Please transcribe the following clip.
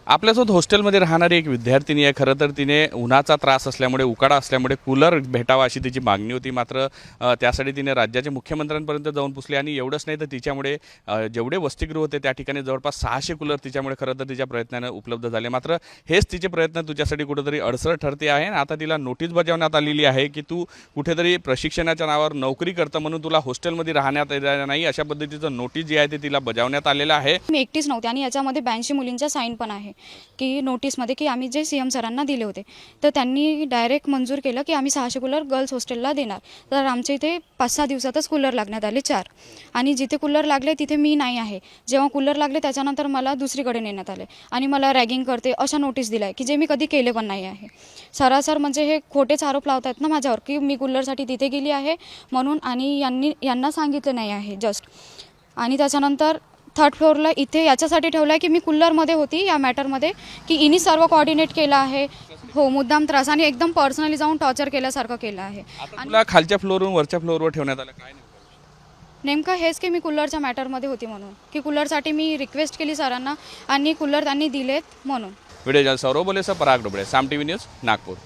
आपल्यासोबत हॉस्टेलमध्ये राहणारी एक विद्यार्थिनी आहे. खरं तर तिने उन्हाचा त्रास असल्यामुळे, उकाडा असल्यामुळे कूलर भेटावा अशी तिची मागणी होती. मात्र त्यासाठी तिने राज्याचे मुख्यमंत्र्यांपर्यंत जाऊन पुसले आणि एवढंच नाही तर तिच्यामुळे जेवढे वसतिगृह होते त्या ठिकाणी जवळपास 600 कूलर तिच्यामुळे खरं तर तिच्या प्रयत्नाने उपलब्ध झाले. मात्र हेच तिचे प्रयत्न तुझ्यासाठी कुठेतरी अडसर ठरते आहे. आता तिला नोटीस बजावण्यात आलेली आहे की तू कुठेतरी प्रशिक्षणाच्या नावावर नोकरी करतं म्हणून तुला हॉस्टेलमध्ये राहण्यात येणार नाही, अशा पद्धतीचं नोटीस जी आहे ते तिला बजावण्यात आलेलं आहे. मी एकटीच नव्हते आणि याच्यामध्ये 82 मुलींच्या साईन पण आहे की नोटीसमध्ये की आम्ही जे CM सरांना दिले होते तर त्यांनी डायरेक्ट मंजूर केलं की आम्ही 600 कूलर गर्ल्स हॉस्टेलला देणार. तर आमच्या इथे 5-6 दिवसातच कूलर लागण्यात आले 4 आणि जिथे कूलर लागले तिथे मी नाही आहे. जेव्हा कूलर लागले त्याच्यानंतर मला दुसरीकडे नेण्यात आले आणि मला रॅगिंग करते अशा नोटीस दिल्या की जे मी कधी केले पण नाही आहे. सरासर म्हणजे हे खोटेच आरोप लावतात ना माझ्यावर की मी कूलरसाठी तिथे गेली आहे म्हणून आणि यांना सांगितलं नाही आहे जस्ट. आणि त्याच्यानंतर 3rd फ्लोअरला इथे याच्यासाठी ठेवलं आहे की मी कूलरमध्ये होती या मॅटरमध्ये की इनी सर्व कोऑर्डिनेट केलं आहे. हो, मुद्दाम त्रास आणि एकदम पर्सनली जाऊन टॉर्चर केल्यासारखं केलं आहे. तुला खालच्या फ्लोअरवरून वरच्या फ्लोअरवर ठेवण्यात आलं काय? नेमकं हेच की मी कूलरच्या मॅटरमध्ये होती म्हणून की कूलरसाठी मी रिक्वेस्ट केली सरांना आणि कूलर त्यांनी दिलेत म्हणून. व्हिडिओ सौरभ बोलेसह पराग डोबळे, साम TV न्यूज, नागपूर.